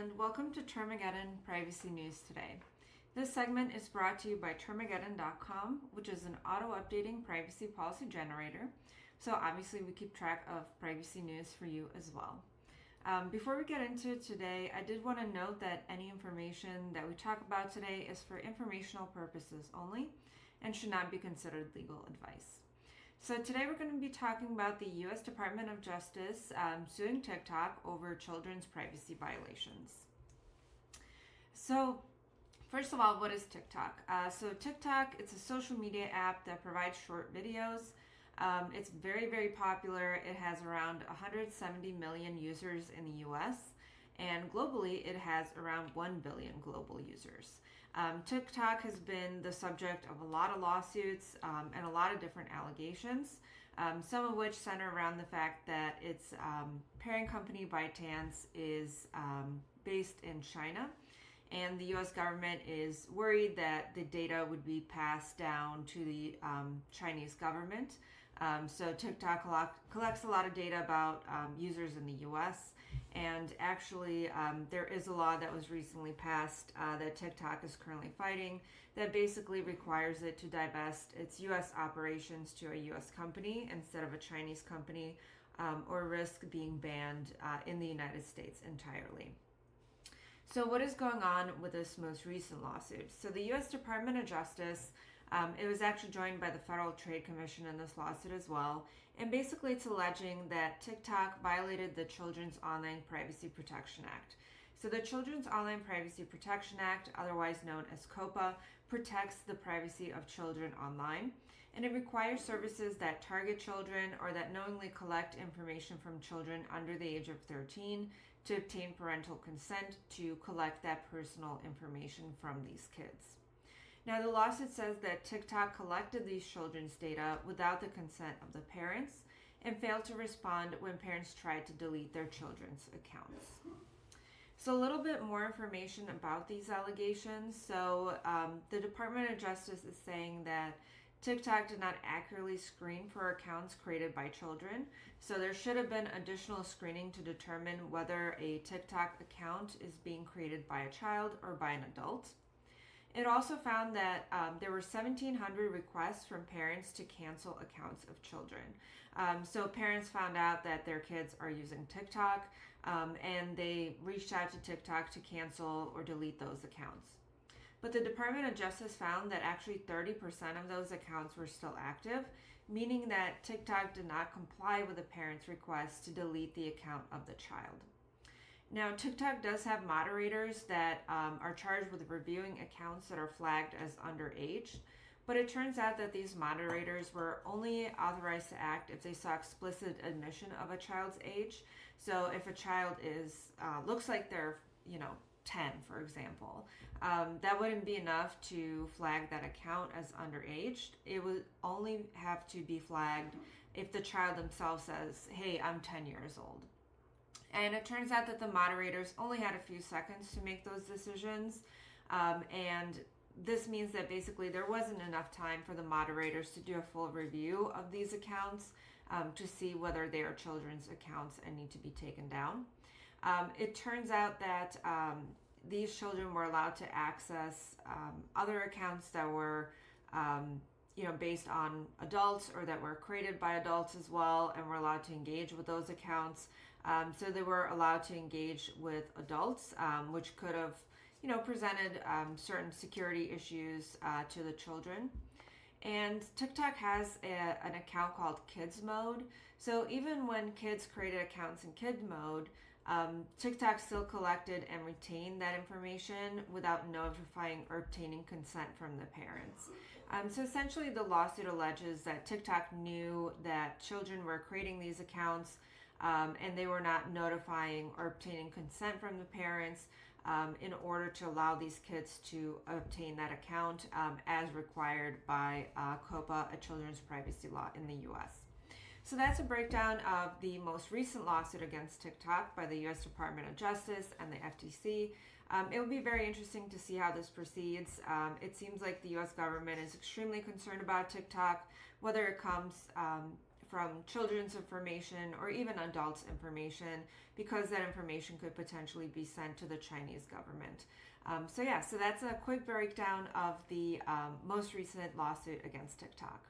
and welcome to Termageddon Privacy News Today. This segment is brought to you by Termageddon.com, which is an auto-updating privacy policy generator. So obviously we keep track of privacy news for you as well. Before we get into it today, I did want to note that any information that we talk about today is for informational purposes only and should not be considered legal advice. So today we're going to be talking about the U.S. Department of Justice suing TikTok over children's privacy violations. So first of all, what is TikTok? So TikTok, it's a social media app that provides short videos. It's very, very popular. It has around 170 million users in the US, and globally it has around 1 billion global users. TikTok has been the subject of a lot of lawsuits and a lot of different allegations, some of which center around the fact that its parent company ByteDance is based in China. And the U.S. government is worried that the data would be passed down to the Chinese government. So TikTok collects a lot of data about users in the U.S. And actually, there is a law that was recently passed that TikTok is currently fighting that basically requires it to divest its U.S. operations to a U.S. company instead of a Chinese company, or risk being banned in the United States entirely. So what is going on with this most recent lawsuit? So the U.S. Department of Justice, it was actually joined by the Federal Trade Commission in this lawsuit as well. And basically it's alleging that TikTok violated the Children's Online Privacy Protection Act. So the Children's Online Privacy Protection Act, otherwise known as COPPA, protects the privacy of children online. And it requires services that target children or that knowingly collect information from children under the age of 13 to obtain parental consent to collect that personal information from these kids. Now, the lawsuit says that TikTok collected these children's data without the consent of the parents and failed to respond when parents tried to delete their children's accounts. So a little bit more information about these allegations. So the Department of Justice is saying that TikTok did not accurately screen for accounts created by children. So there should have been additional screening to determine whether a TikTok account is being created by a child or by an adult. It also found that there were 1,700 requests from parents to cancel accounts of children. So parents found out that their kids are using TikTok, and they reached out to TikTok to cancel or delete those accounts. But the Department of Justice found that actually 30% of those accounts were still active, meaning that TikTok did not comply with the parent's request to delete the account of the child. Now, TikTok does have moderators that are charged with reviewing accounts that are flagged as underage, but it turns out that these moderators were only authorized to act if they saw explicit admission of a child's age. So if a child is looks like they're 10, for example, that wouldn't be enough to flag that account as underage. It would only have to be flagged if the child themselves says, "Hey, I'm 10 years old." And it turns out that the moderators only had a few seconds to make those decisions. And this means that basically there wasn't enough time for the moderators to do a full review of these accounts to see whether they are children's accounts and need to be taken down. It turns out that these children were allowed to access other accounts that were based on adults or that were created by adults as well, and were allowed to engage with those accounts. So they were allowed to engage with adults, which could have, presented certain security issues to the children. And TikTok has an account called Kids Mode. So even when kids created accounts in Kid Mode, TikTok still collected and retained that information without notifying or obtaining consent from the parents. So essentially the lawsuit alleges that TikTok knew that children were creating these accounts and they were not notifying or obtaining consent from the parents in order to allow these kids to obtain that account as required by COPPA, a children's privacy law in the U.S. So that's a breakdown of the most recent lawsuit against TikTok by the U.S. Department of Justice and the FTC. It will be very interesting to see how this proceeds. It seems like the U.S. government is extremely concerned about TikTok, whether it comes from children's information or even adults' information, because that information could potentially be sent to the Chinese government. So that's a quick breakdown of the most recent lawsuit against TikTok.